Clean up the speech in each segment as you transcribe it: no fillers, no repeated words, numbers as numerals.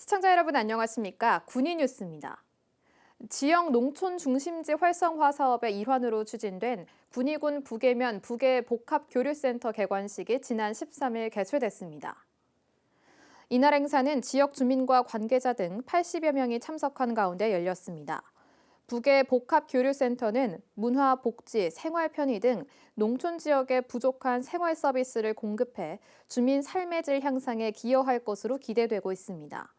시청자 여러분 안녕하십니까? 군인 뉴스입니다. 지역 농촌 중심지 활성화 사업의 일환으로 추진된 군위군 북계면 북계 복합교류센터 개관식이 지난 13일 개최됐습니다. 이날 행사는 지역 주민과 관계자 등 80여 명이 참석한 가운데 열렸습니다. 북계 복합교류센터는 문화, 복지, 생활 편의 등 농촌 지역의 부족한 생활 서비스를 공급해 주민 삶의 질 향상에 기여할 것으로 기대되고 있습니다.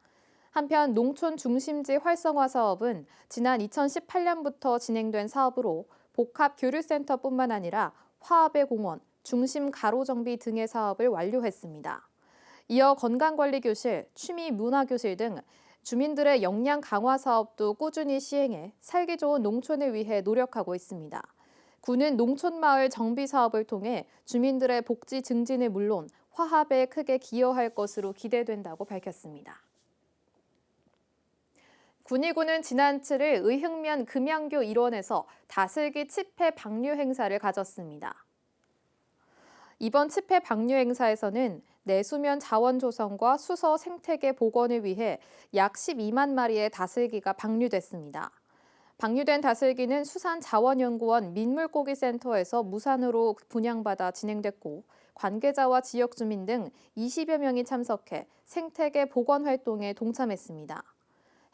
한편 농촌 중심지 활성화 사업은 지난 2018년부터 진행된 사업으로 복합교류센터뿐만 아니라 화합의 공원, 중심 가로정비 등의 사업을 완료했습니다. 이어 건강관리교실, 취미문화교실 등 주민들의 역량 강화 사업도 꾸준히 시행해 살기 좋은 농촌을 위해 노력하고 있습니다. 군은 농촌마을 정비 사업을 통해 주민들의 복지 증진은 물론 화합에 크게 기여할 것으로 기대된다고 밝혔습니다. 군위군은 지난 7일 의흥면 금양교 일원에서 다슬기 치패 방류 행사를 가졌습니다. 이번 치패 방류 행사에서는 내수면 자원 조성과 수서 생태계 복원을 위해 약 12만 마리의 다슬기가 방류됐습니다. 방류된 다슬기는 수산자원연구원 민물고기센터에서 무산으로 분양받아 진행됐고 관계자와 지역 주민 등 20여 명이 참석해 생태계 복원 활동에 동참했습니다.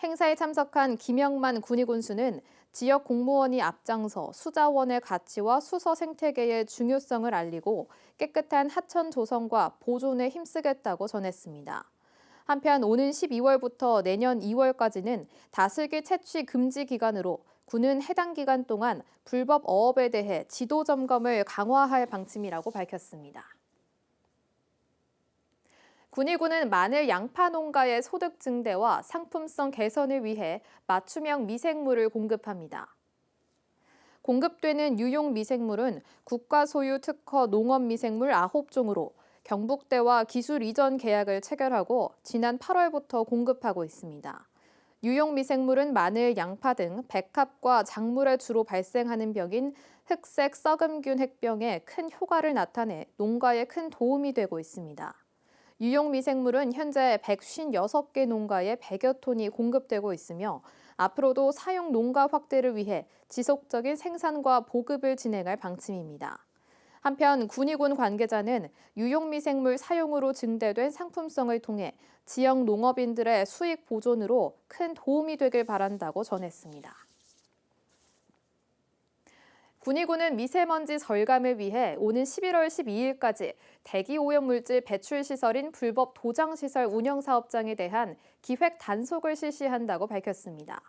행사에 참석한 김영만 군위군수는 지역 공무원이 앞장서 수자원의 가치와 수서 생태계의 중요성을 알리고 깨끗한 하천 조성과 보존에 힘쓰겠다고 전했습니다. 한편 오는 12월부터 내년 2월까지는 다슬기 채취 금지 기간으로 군은 해당 기간 동안 불법 어업에 대해 지도 점검을 강화할 방침이라고 밝혔습니다. 군위군은 마늘 양파 농가의 소득 증대와 상품성 개선을 위해 맞춤형 미생물을 공급합니다. 공급되는 유용 미생물은 국가 소유 특허 농업 미생물 9종으로 경북대와 기술 이전 계약을 체결하고 지난 8월부터 공급하고 있습니다. 유용 미생물은 마늘, 양파 등 백합과 작물에 주로 발생하는 병인 흑색 썩음균 핵병에 큰 효과를 나타내 농가에 큰 도움이 되고 있습니다. 유용 미생물은 현재 156개 농가에 100여 톤이 공급되고 있으며 앞으로도 사용 농가 확대를 위해 지속적인 생산과 보급을 진행할 방침입니다. 한편 군위군 관계자는 유용 미생물 사용으로 증대된 상품성을 통해 지역 농업인들의 수익 보존으로 큰 도움이 되길 바란다고 전했습니다. 군위군은 미세먼지 절감을 위해 오는 11월 12일까지 대기오염물질 배출시설인 불법 도장시설 운영사업장에 대한 기획 단속을 실시한다고 밝혔습니다.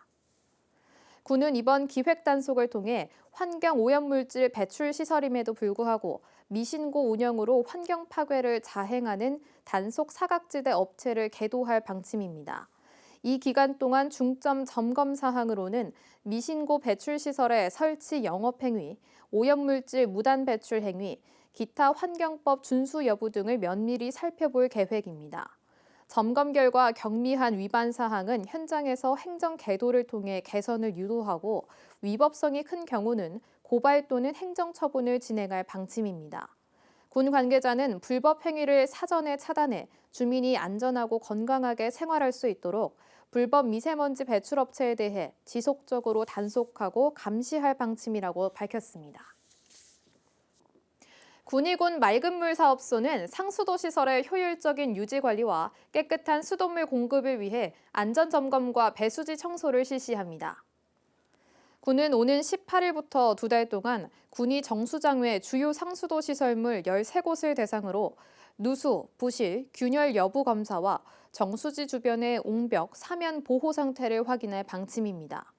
군은 이번 기획 단속을 통해 환경오염물질 배출시설임에도 불구하고 미신고 운영으로 환경 파괴를 자행하는 단속 사각지대 업체를 계도할 방침입니다. 이 기간 동안 중점 점검 사항으로는 미신고 배출시설의 설치 영업행위, 오염물질 무단 배출 행위, 기타 환경법 준수 여부 등을 면밀히 살펴볼 계획입니다. 점검 결과 경미한 위반 사항은 현장에서 행정 계도를 통해 개선을 유도하고 위법성이 큰 경우는 고발 또는 행정처분을 진행할 방침입니다. 군 관계자는 불법 행위를 사전에 차단해 주민이 안전하고 건강하게 생활할 수 있도록 불법 미세먼지 배출 업체에 대해 지속적으로 단속하고 감시할 방침이라고 밝혔습니다. 군위군 맑은물 사업소는 상수도 시설의 효율적인 유지 관리와 깨끗한 수돗물 공급을 위해 안전점검과 배수지 청소를 실시합니다. 군은 오는 18일부터 2달 동안 군위 정수장 외 주요 상수도 시설물 13곳을 대상으로 누수, 부실, 균열 여부 검사와 정수지 주변의 옹벽, 사면 보호 상태를 확인할 방침입니다.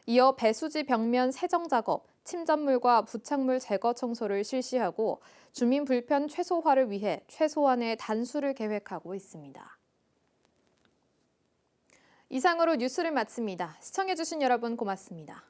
이어 배수지 벽면 세정 작업, 침전물과 부착물 제거 청소를 실시하고 주민 불편 최소화를 위해 최소한의 단수를 계획하고 있습니다. 이상으로 뉴스를 마칩니다. 시청해주신 여러분 고맙습니다.